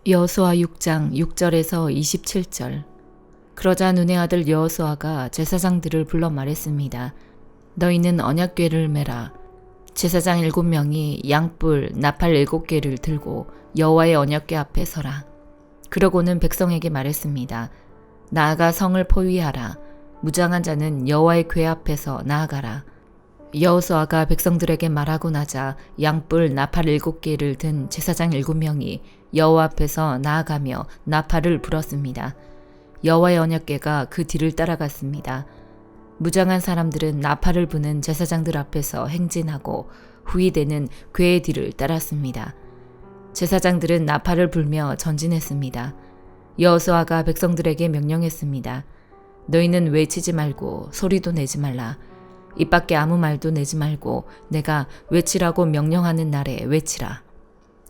여호수아 6장 6절에서 27절. 그러자 눈의 아들 여호수아가 제사장들을 불러 말했습니다. 너희는 언약궤를 메라. 제사장 7명이 양뿔 나팔 7개를 들고 여호와의 언약궤 앞에 서라. 그러고는 백성에게 말했습니다. 나아가 성을 포위하라. 무장한 자는 여호와의 궤 앞에서 나아가라. 여호수아가 백성들에게 말하고 나자 양뿔 나팔 7개를 든 제사장 7명이 여호와 앞에서 나아가며 나팔을 불었습니다. 여호와의 언약궤가 그 뒤를 따라갔습니다. 무장한 사람들은 나팔을 부는 제사장들 앞에서 행진하고 후위대는 궤의 뒤를 따랐습니다. 제사장들은 나팔을 불며 전진했습니다. 여호수아가 백성들에게 명령했습니다. 너희는 외치지 말고 소리도 내지 말라. 입 밖에 아무 말도 내지 말고 내가 외치라고 명령하는 날에 외치라.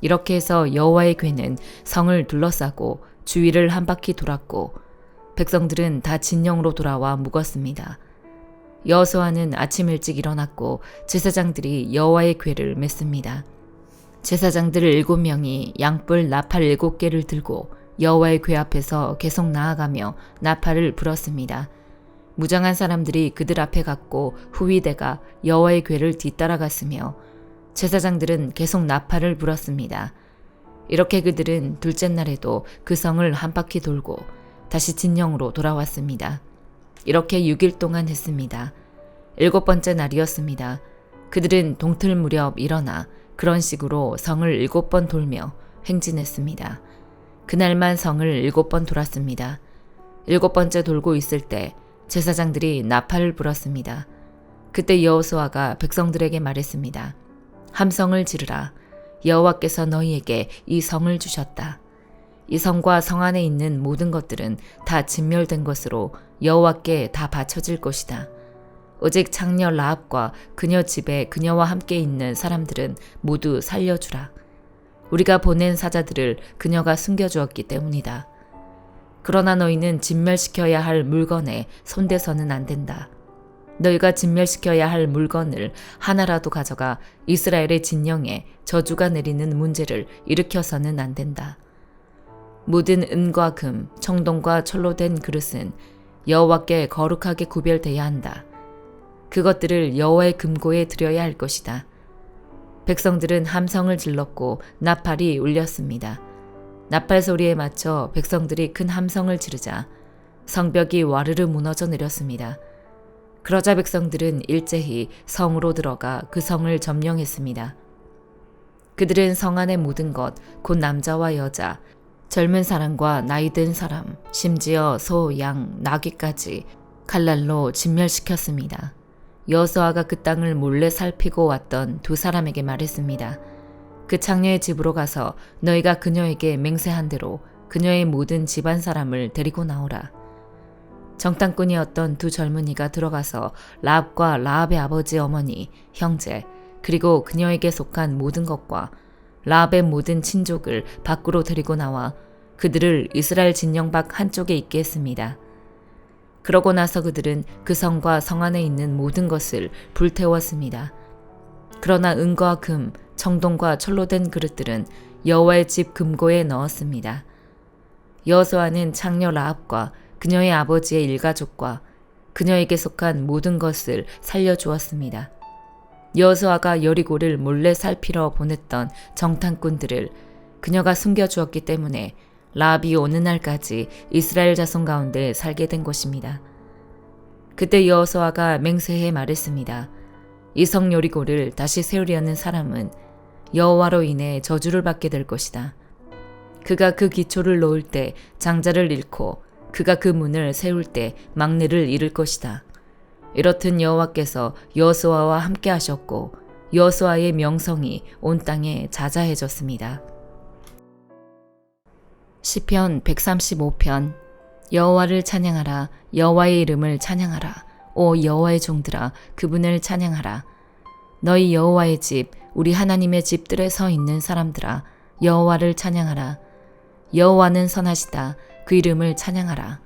이렇게 해서 여호와의 궤는 성을 둘러싸고 주위를 한 바퀴 돌았고 백성들은 다 진영으로 돌아와 묵었습니다. 여호수아는 아침 일찍 일어났고 제사장들이 여호와의 궤를 맸습니다. 제사장들 7명이 양뿔 나팔 7개를 들고 여호와의 궤 앞에서 계속 나아가며 나팔을 불었습니다. 무장한 사람들이 그들 앞에 갔고 후위대가 여호와의 궤를 뒤따라갔으며 제사장들은 계속 나팔을 불었습니다. 이렇게 그들은 둘째 날에도 그 성을 한 바퀴 돌고 다시 진영으로 돌아왔습니다. 이렇게 6일 동안 했습니다. 7번째 날이었습니다. 그들은 동틀 무렵 일어나 그런 식으로 성을 7번 돌며 행진했습니다. 그날만 성을 7번 돌았습니다. 7번째 돌고 있을 때 제사장들이 나팔을 불었습니다. 그때 여호수아가 백성들에게 말했습니다. 함성을 지르라. 여호와께서 너희에게 이 성을 주셨다. 이 성과 성 안에 있는 모든 것들은 다 진멸된 것으로 여호와께 다 바쳐질 것이다. 오직 창녀 라합과 그녀 집에 그녀와 함께 있는 사람들은 모두 살려주라. 우리가 보낸 사자들을 그녀가 숨겨주었기 때문이다. 그러나 너희는 진멸시켜야 할 물건에 손대서는 안 된다. 너희가 진멸시켜야 할 물건을 하나라도 가져가 이스라엘의 진영에 저주가 내리는 문제를 일으켜서는 안 된다. 모든 은과 금, 청동과 철로 된 그릇은 여호와께 거룩하게 구별돼야 한다. 그것들을 여호와의 금고에 드려야 할 것이다. 백성들은 함성을 질렀고 나팔이 울렸습니다. 나팔 소리에 맞춰 백성들이 큰 함성을 지르자 성벽이 와르르 무너져 내렸습니다. 그러자 백성들은 일제히 성으로 들어가 그 성을 점령했습니다. 그들은 성 안의 모든 것, 곧 남자와 여자, 젊은 사람과 나이든 사람, 심지어 소, 양, 나귀까지 칼날로 진멸시켰습니다. 여호수아가 그 땅을 몰래 살피고 왔던 두 사람에게 말했습니다. 그 창녀의 집으로 가서 너희가 그녀에게 맹세한 대로 그녀의 모든 집안 사람을 데리고 나오라. 정탐꾼이었던 두 젊은이가 들어가서 라합과 라합의 아버지 어머니, 형제, 그리고 그녀에게 속한 모든 것과 라합의 모든 친족을 밖으로 데리고 나와 그들을 이스라엘 진영 밖 한쪽에 있게 했습니다. 그러고 나서 그들은 그 성과 성 안에 있는 모든 것을 불태웠습니다. 그러나 은과 금, 청동과 철로 된 그릇들은 여호와의 집 금고에 넣었습니다. 여호수아는 창녀 라합과 그녀의 아버지의 일가족과 그녀에게 속한 모든 것을 살려주었습니다. 여호수아가 여리고를 몰래 살피러 보냈던 정탐꾼들을 그녀가 숨겨주었기 때문에 라합이 오는 날까지 이스라엘 자손 가운데 살게 된 것입니다. 그때 여호수아가 맹세해 말했습니다. 이 성 여리고를 다시 세우려는 사람은 여호와로 인해 저주를 받게 될 것이다. 그가 그 기초를 놓을 때 장자를 잃고 그가 그 문을 세울 때 막내를 잃을 것이다. 이렇듯 여호와께서 여호수아와 함께 하셨고 여호수아의 명성이 온 땅에 자자해졌습니다. 시편 135편. 여호와를 찬양하라. 여호와의 이름을 찬양하라. 오 여호와의 종들아 그분을 찬양하라. 너희 여호와의 집 우리 하나님의 집들에 서 있는 사람들아 여호와를 찬양하라. 여호와는 선하시다. 그 이름을 찬양하라.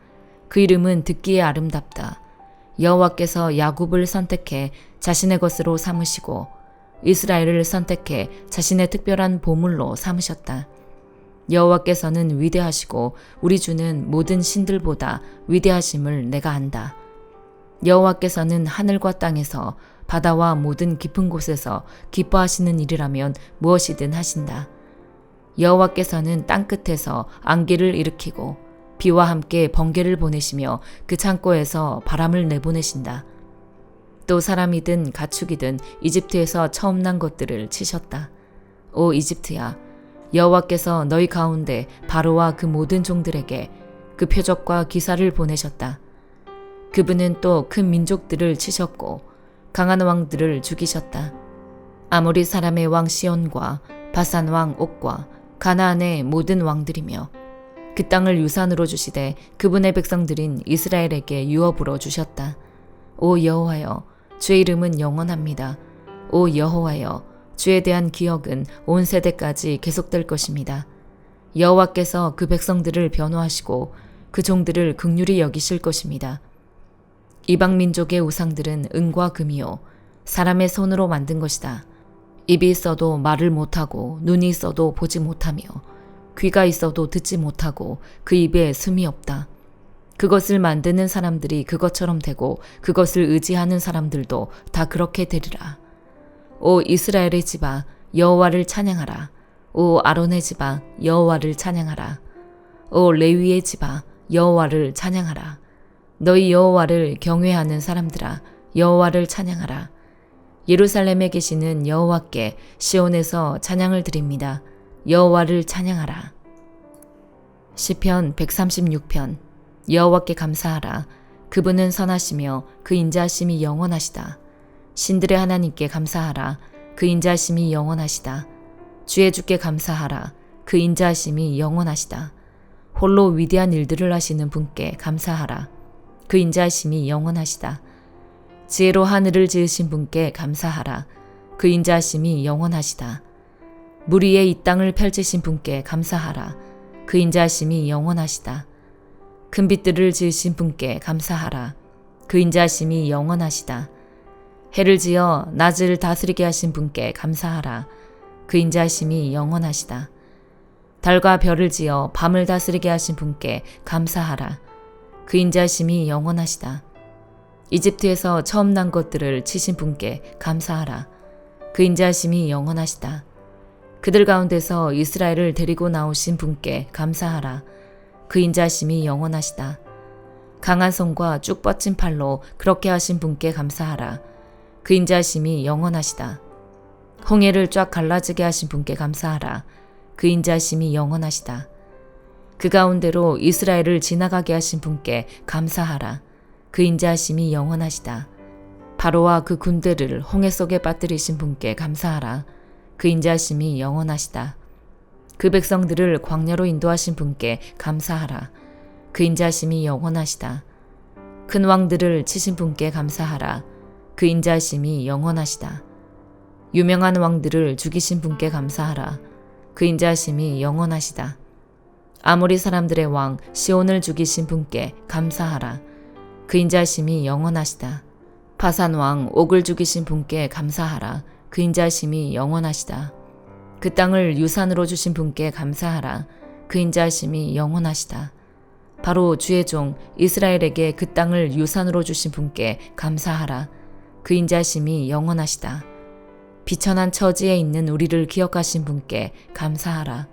그 이름은 듣기에 아름답다. 여호와께서 야곱을 선택해 자신의 것으로 삼으시고 이스라엘을 선택해 자신의 특별한 보물로 삼으셨다. 여호와께서는 위대하시고 우리 주는 모든 신들보다 위대하심을 내가 안다. 여호와께서는 하늘과 땅에서 바다와 모든 깊은 곳에서 기뻐하시는 일이라면 무엇이든 하신다. 여호와께서는 땅끝에서 안개를 일으키고 비와 함께 번개를 보내시며 그 창고에서 바람을 내보내신다. 또 사람이든 가축이든 이집트에서 처음 난 것들을 치셨다. 오 이집트야, 여호와께서 너희 가운데 바로와 그 모든 종들에게 그 표적과 기사를 보내셨다. 그분은 또 큰 민족들을 치셨고 강한 왕들을 죽이셨다. 아모리 사람의 왕 시온과 바산 왕 옥과 가나안의 모든 왕들이며 그 땅을 유산으로 주시되 그분의 백성들인 이스라엘에게 유업으로 주셨다. 오 여호와여, 주의 이름은 영원합니다. 오 여호와여, 주에 대한 기억은 온 세대까지 계속될 것입니다. 여호와께서 그 백성들을 변호하시고 그 종들을 긍휼히 여기실 것입니다. 이방 민족의 우상들은 은과 금이요 사람의 손으로 만든 것이다. 입이 있어도 말을 못하고 눈이 있어도 보지 못하며 귀가 있어도 듣지 못하고 그 입에 숨이 없다. 그것을 만드는 사람들이 그것처럼 되고 그것을 의지하는 사람들도 다 그렇게 되리라. 오 이스라엘의 집아, 여호와를 찬양하라. 오 아론의 집아, 여호와를 찬양하라. 오 레위의 집아, 여호와를 찬양하라. 너희 여호와를 경외하는 사람들아, 여호와를 찬양하라. 예루살렘에 계시는 여호와께 시온에서 찬양을 드립니다. 여호와를 찬양하라. 시편 136편. 여호와께 감사하라. 그분은 선하시며 그 인자하심이 영원하시다. 신들의 하나님께 감사하라. 그 인자하심이 영원하시다. 주의 주께 감사하라. 그 인자하심이 영원하시다. 홀로 위대한 일들을 하시는 분께 감사하라. 그 인자하심이 영원하시다. 지혜로 하늘을 지으신 분께 감사하라. 그 인자하심이 영원하시다. 물 위에 이 땅을 펼치신 분께 감사하라. 그 인자하심이 영원하시다. 큰 빛들을 지으신 분께 감사하라. 그 인자하심이 영원하시다. 해를 지어 낮을 다스리게 하신 분께 감사하라. 그 인자하심이 영원하시다. 달과 별을 지어 밤을 다스리게 하신 분께 감사하라. 그 인자하심이 영원하시다. 이집트에서 처음 난 것들을 치신 분께 감사하라. 그 인자하심이 영원하시다. 그들 가운데서 이스라엘을 데리고 나오신 분께 감사하라. 그 인자하심이 영원하시다. 강한 손과 쭉 뻗친 팔로 그렇게 하신 분께 감사하라. 그 인자하심이 영원하시다. 홍해를 쫙 갈라지게 하신 분께 감사하라. 그 인자하심이 영원하시다. 그 가운데로 이스라엘을 지나가게 하신 분께 감사하라. 그 인자하심이 영원하시다. 바로와 그 군대를 홍해 속에 빠뜨리신 분께 감사하라. 그 인자하심이 영원하시다. 그 백성들을 광야로 인도하신 분께 감사하라. 그 인자하심이 영원하시다. 큰 왕들을 치신 분께 감사하라. 그 인자하심이 영원하시다. 유명한 왕들을 죽이신 분께 감사하라. 그 인자하심이 영원하시다. 아모리 사람들의 왕 시온을 죽이신 분께 감사하라. 그 인자하심이 영원하시다. 바산 왕 옥을 죽이신 분께 감사하라. 그 인자하심이 영원하시다. 그 땅을 유산으로 주신 분께 감사하라. 그 인자하심이 영원하시다. 바로 주의 종 이스라엘에게 그 땅을 유산으로 주신 분께 감사하라. 그 인자하심이 영원하시다. 비천한 처지에 있는 우리를 기억하신 분께 감사하라.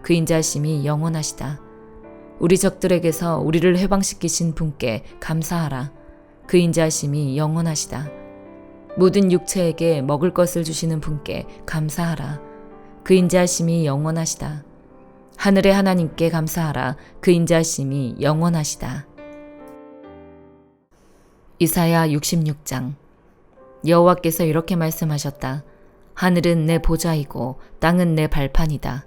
그 인자하심이 영원하시다. 우리 적들에게서 우리를 해방시키신 분께 감사하라. 그 인자하심이 영원하시다. 모든 육체에게 먹을 것을 주시는 분께 감사하라. 그 인자하심이 영원하시다. 하늘의 하나님께 감사하라. 그 인자하심이 영원하시다. 이사야 66장. 여호와께서 이렇게 말씀하셨다. 하늘은 내 보좌이고 땅은 내 발판이다.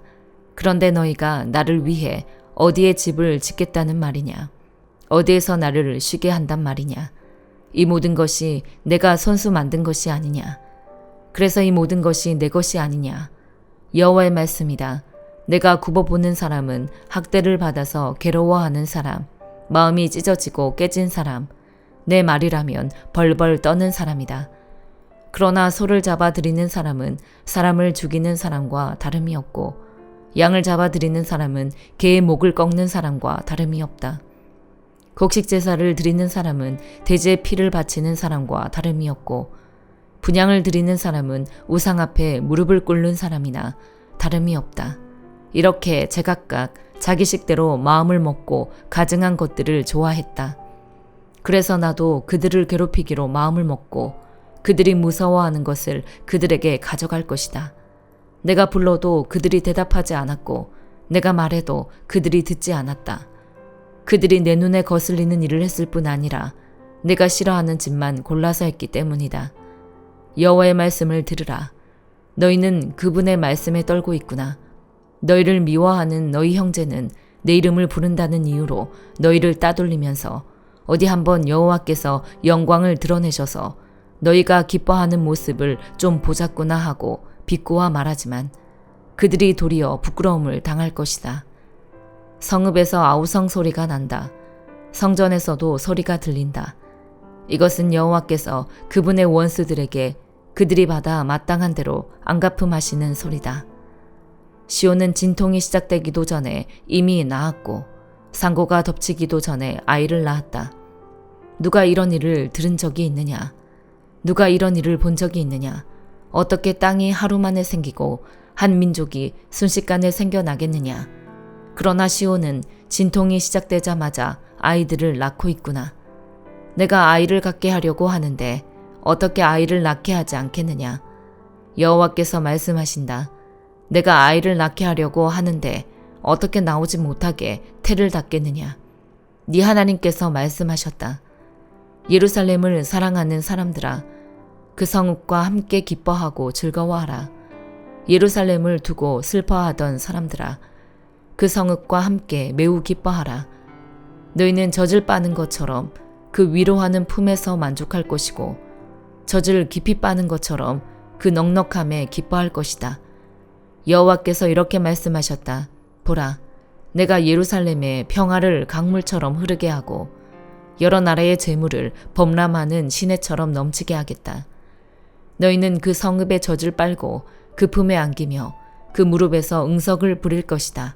그런데 너희가 나를 위해 어디에 집을 짓겠다는 말이냐? 어디에서 나를 쉬게 한단 말이냐? 이 모든 것이 내가 손수 만든 것이 아니냐? 그래서 이 모든 것이 내 것이 아니냐? 여호와의 말씀이다. 내가 굽어보는 사람은 학대를 받아서 괴로워하는 사람, 마음이 찢어지고 깨진 사람, 내 말이라면 벌벌 떠는 사람이다. 그러나 소를 잡아 들이는 사람은 사람을 죽이는 사람과 다름이 없고 양을 잡아 드리는 사람은 개의 목을 꺾는 사람과 다름이 없다. 곡식 제사를 드리는 사람은 돼지의 피를 바치는 사람과 다름이 없고 분향을 드리는 사람은 우상 앞에 무릎을 꿇는 사람이나 다름이 없다. 이렇게 제각각 자기 식대로 마음을 먹고 가증한 것들을 좋아했다. 그래서 나도 그들을 괴롭히기로 마음을 먹고 그들이 무서워하는 것을 그들에게 가져갈 것이다. 내가 불러도 그들이 대답하지 않았고 내가 말해도 그들이 듣지 않았다. 그들이 내 눈에 거슬리는 일을 했을 뿐 아니라 내가 싫어하는 짓만 골라서 했기 때문이다. 여호와의 말씀을 들으라. 너희는 그분의 말씀에 떨고 있구나. 너희를 미워하는 너희 형제는 내 이름을 부른다는 이유로 너희를 따돌리면서 어디 한번 여호와께서 영광을 드러내셔서 너희가 기뻐하는 모습을 좀 보자꾸나 하고 비꼬아 말하지만 그들이 도리어 부끄러움을 당할 것이다. 성읍에서 아우성 소리가 난다. 성전에서도 소리가 들린다. 이것은 여호와께서 그분의 원수들에게 그들이 받아 마땅한 대로 안갚음하시는 소리다. 시온은 진통이 시작되기도 전에 이미 낳았고 상고가 덮치기도 전에 아이를 낳았다. 누가 이런 일을 들은 적이 있느냐? 누가 이런 일을 본 적이 있느냐? 어떻게 땅이 하루 만에 생기고 한 민족이 순식간에 생겨나겠느냐? 그러나 시온은 진통이 시작되자마자 아이들을 낳고 있구나. 내가 아이를 갖게 하려고 하는데 어떻게 아이를 낳게 하지 않겠느냐? 여호와께서 말씀하신다. 내가 아이를 낳게 하려고 하는데 어떻게 나오지 못하게 태를 닫겠느냐? 네 하나님께서 말씀하셨다. 예루살렘을 사랑하는 사람들아, 그 성읍과 함께 기뻐하고 즐거워하라. 예루살렘을 두고 슬퍼하던 사람들아, 그 성읍과 함께 매우 기뻐하라. 너희는 젖을 빠는 것처럼 그 위로하는 품에서 만족할 것이고 젖을 깊이 빠는 것처럼 그 넉넉함에 기뻐할 것이다. 여호와께서 이렇게 말씀하셨다. 보라, 내가 예루살렘에 평화를 강물처럼 흐르게 하고 여러 나라의 재물을 범람하는 시내처럼 넘치게 하겠다. 너희는 그 성읍의 젖을 빨고 그 품에 안기며 그 무릎에서 응석을 부릴 것이다.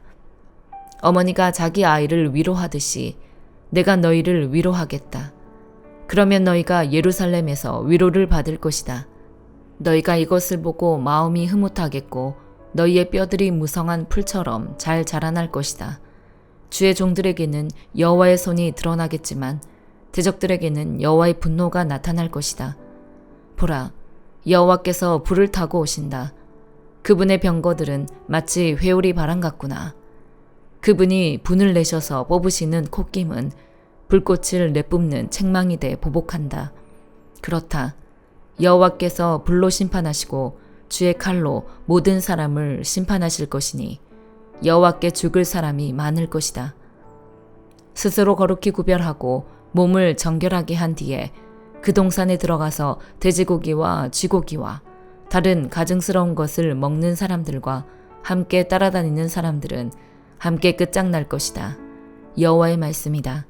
어머니가 자기 아이를 위로하듯이 내가 너희를 위로하겠다. 그러면 너희가 예루살렘에서 위로를 받을 것이다. 너희가 이것을 보고 마음이 흐뭇하겠고 너희의 뼈들이 무성한 풀처럼 잘 자라날 것이다. 주의 종들에게는 여호와의 손이 드러나겠지만 대적들에게는 여호와의 분노가 나타날 것이다. 보라, 여호와께서 불을 타고 오신다. 그분의 병거들은 마치 회오리 바람 같구나. 그분이 분을 내셔서 뽑으시는 콧김은 불꽃을 내뿜는 책망이 돼 보복한다. 그렇다. 여호와께서 불로 심판하시고 주의 칼로 모든 사람을 심판하실 것이니 여호와께 죽을 사람이 많을 것이다. 스스로 거룩히 구별하고 몸을 정결하게 한 뒤에 그 동산에 들어가서 돼지고기와 쥐고기와 다른 가증스러운 것을 먹는 사람들과 함께 따라다니는 사람들은 함께 끝장날 것이다. 여호와의 말씀이다.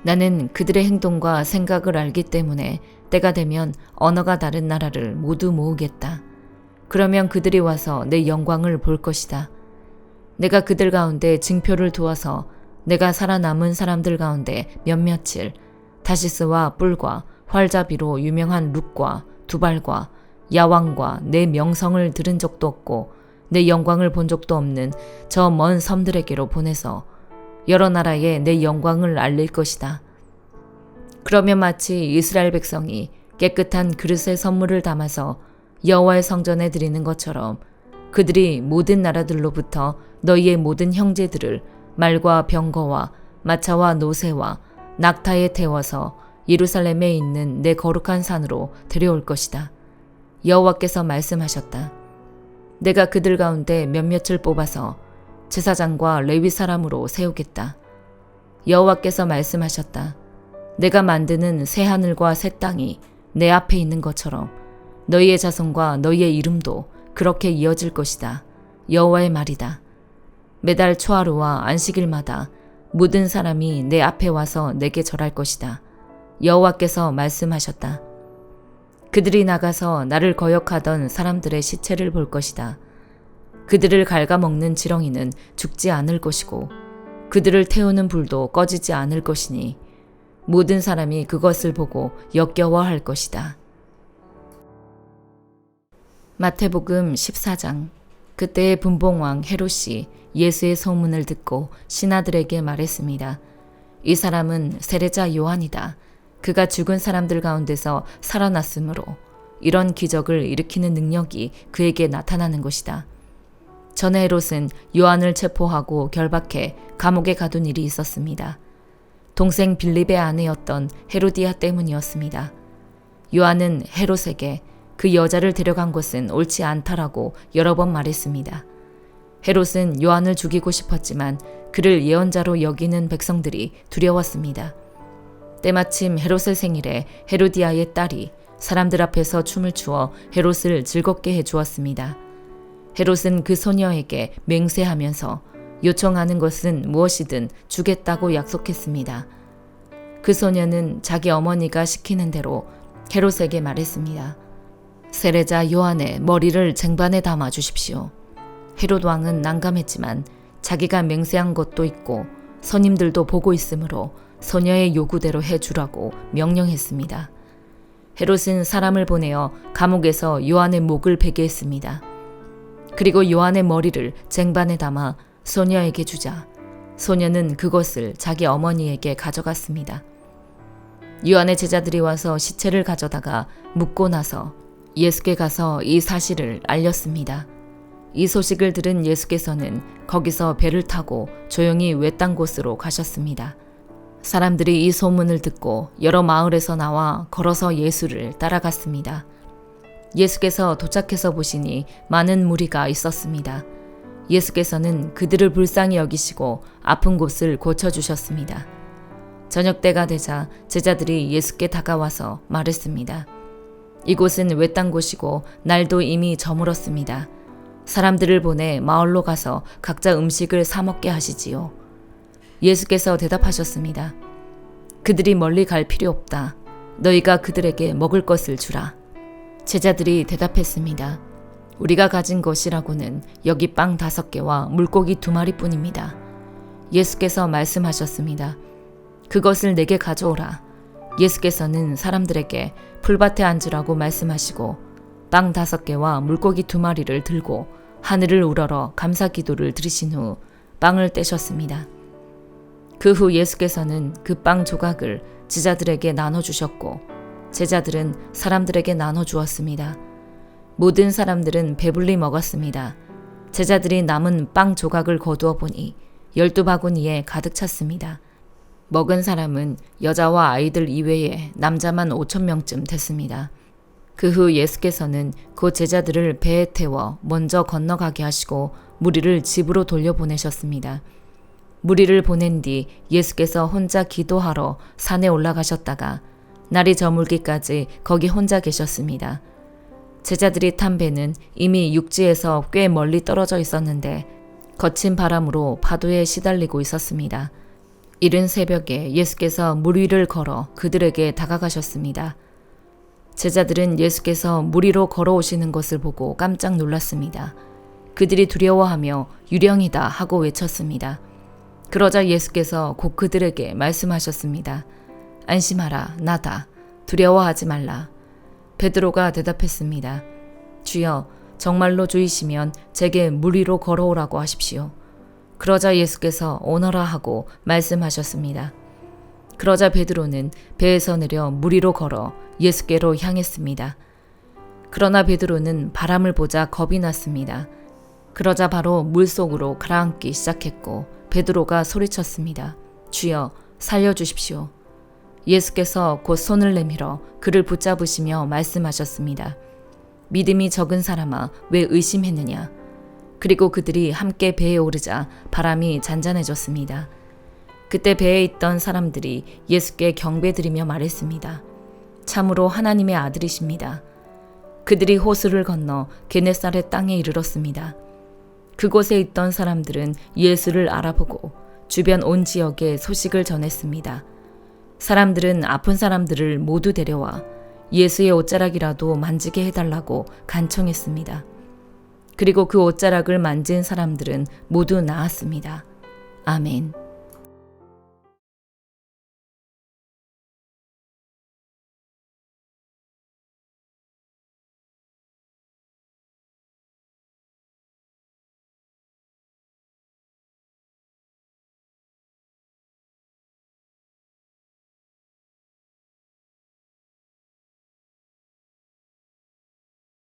나는 그들의 행동과 생각을 알기 때문에 때가 되면 언어가 다른 나라를 모두 모으겠다. 그러면 그들이 와서 내 영광을 볼 것이다. 내가 그들 가운데 징표를 두어서 내가 살아남은 사람들 가운데 몇몇을 다시스와 뿔과 활자비로 유명한 룩과 두발과 야왕과 내 명성을 들은 적도 없고 내 영광을 본 적도 없는 저 먼 섬들에게로 보내서 여러 나라에 내 영광을 알릴 것이다. 그러면 마치 이스라엘 백성이 깨끗한 그릇에 선물을 담아서 여호와의 성전에 드리는 것처럼 그들이 모든 나라들로부터 너희의 모든 형제들을 말과 병거와 마차와 노새와 낙타에 태워서 예루살렘에 있는 내 거룩한 산으로 데려올 것이다. 여호와께서 말씀하셨다. 내가 그들 가운데 몇몇을 뽑아서 제사장과 레위 사람으로 세우겠다. 여호와께서 말씀하셨다. 내가 만드는 새 하늘과 새 땅이 내 앞에 있는 것처럼 너희의 자손과 너희의 이름도 그렇게 이어질 것이다. 여호와의 말이다. 매달 초하루와 안식일마다 모든 사람이 내 앞에 와서 내게 절할 것이다. 여호와께서 말씀하셨다. 그들이 나가서 나를 거역하던 사람들의 시체를 볼 것이다. 그들을 갉아먹는 지렁이는 죽지 않을 것이고 그들을 태우는 불도 꺼지지 않을 것이니 모든 사람이 그것을 보고 역겨워할 것이다. 마태복음 14장. 그때의 분봉왕 헤롯이 예수의 소문을 듣고 신하들에게 말했습니다. 이 사람은 세례자 요한이다. 그가 죽은 사람들 가운데서 살아났으므로 이런 기적을 일으키는 능력이 그에게 나타나는 것이다. 전에 헤롯은 요한을 체포하고 결박해 감옥에 가둔 일이 있었습니다. 동생 빌립의 아내였던 헤로디아 때문이었습니다. 요한은 헤롯에게 그 여자를 데려간 것은 옳지 않다라고 여러 번 말했습니다. 헤롯은 요한을 죽이고 싶었지만 그를 예언자로 여기는 백성들이 두려웠습니다. 때마침 헤롯의 생일에 헤로디아의 딸이 사람들 앞에서 춤을 추어 헤롯을 즐겁게 해주었습니다. 헤롯은 그 소녀에게 맹세하면서 요청하는 것은 무엇이든 주겠다고 약속했습니다. 그 소녀는 자기 어머니가 시키는 대로 헤롯에게 말했습니다. 세례자 요한의 머리를 쟁반에 담아 주십시오. 헤롯 왕은 난감했지만 자기가 맹세한 것도 있고 선임들도 보고 있으므로 소녀의 요구대로 해주라고 명령했습니다. 헤롯은 사람을 보내어 감옥에서 요한의 목을 베게 했습니다. 그리고 요한의 머리를 쟁반에 담아 소녀에게 주자 소녀는 그것을 자기 어머니에게 가져갔습니다. 요한의 제자들이 와서 시체를 가져다가 묻고 나서 예수께 가서 이 사실을 알렸습니다. 이 소식을 들은 예수께서는 거기서 배를 타고 조용히 외딴 곳으로 가셨습니다. 사람들이 이 소문을 듣고 여러 마을에서 나와 걸어서 예수를 따라갔습니다. 예수께서 도착해서 보시니 많은 무리가 있었습니다. 예수께서는 그들을 불쌍히 여기시고 아픈 곳을 고쳐주셨습니다. 저녁 때가 되자 제자들이 예수께 다가와서 말했습니다. 이곳은 외딴 곳이고 날도 이미 저물었습니다. 사람들을 보내 마을로 가서 각자 음식을 사 먹게 하시지요. 예수께서 대답하셨습니다. 그들이 멀리 갈 필요 없다. 너희가 그들에게 먹을 것을 주라. 제자들이 대답했습니다. 우리가 가진 것이라고는 여기 빵 5개와 물고기 2마리뿐입니다. 예수께서 말씀하셨습니다. 그것을 내게 가져오라. 예수께서는 사람들에게 풀밭에 앉으라고 말씀하시고 빵 5개와 물고기 2마리를 들고 하늘을 우러러 감사 기도를 드리신 후 빵을 떼셨습니다. 그 후 예수께서는 그 빵 조각을 제자들에게 나눠주셨고 제자들은 사람들에게 나눠주었습니다. 모든 사람들은 배불리 먹었습니다. 제자들이 남은 빵 조각을 거두어 보니 12바구니에 가득 찼습니다. 먹은 사람은 여자와 아이들 이외에 남자만 5,000명쯤 됐습니다. 그 후 예수께서는 그 제자들을 배에 태워 먼저 건너가게 하시고 무리를 집으로 돌려보내셨습니다. 무리를 보낸 뒤 예수께서 혼자 기도하러 산에 올라가셨다가 날이 저물기까지 거기 혼자 계셨습니다. 제자들이 탄 배는 이미 육지에서 꽤 멀리 떨어져 있었는데 거친 바람으로 파도에 시달리고 있었습니다. 이른 새벽에 예수께서 물 위를 걸어 그들에게 다가가셨습니다. 제자들은 예수께서 물 위로 걸어오시는 것을 보고 깜짝 놀랐습니다. 그들이 두려워하며 유령이다 하고 외쳤습니다. 그러자 예수께서 곧 그들에게 말씀하셨습니다. 안심하라, 나다. 두려워하지 말라. 베드로가 대답했습니다. 주여, 정말로 주이시면 제게 물 위로 걸어오라고 하십시오. 그러자 예수께서 오너라 하고 말씀하셨습니다. 그러자 베드로는 배에서 내려 물 위로 걸어 예수께로 향했습니다. 그러나 베드로는 바람을 보자 겁이 났습니다. 그러자 바로 물속으로 가라앉기 시작했고 베드로가 소리쳤습니다. 주여, 살려주십시오. 예수께서 곧 손을 내밀어 그를 붙잡으시며 말씀하셨습니다. 믿음이 적은 사람아, 왜 의심했느냐? 그리고 그들이 함께 배에 오르자 바람이 잔잔해졌습니다. 그때 배에 있던 사람들이 예수께 경배드리며 말했습니다. 참으로 하나님의 아들이십니다. 그들이 호수를 건너 게네사렛 땅에 이르렀습니다. 그곳에 있던 사람들은 예수를 알아보고 주변 온 지역에 소식을 전했습니다. 사람들은 아픈 사람들을 모두 데려와 예수의 옷자락이라도 만지게 해달라고 간청했습니다. 그리고 그 옷자락을 만진 사람들은 모두 나았습니다. 아멘.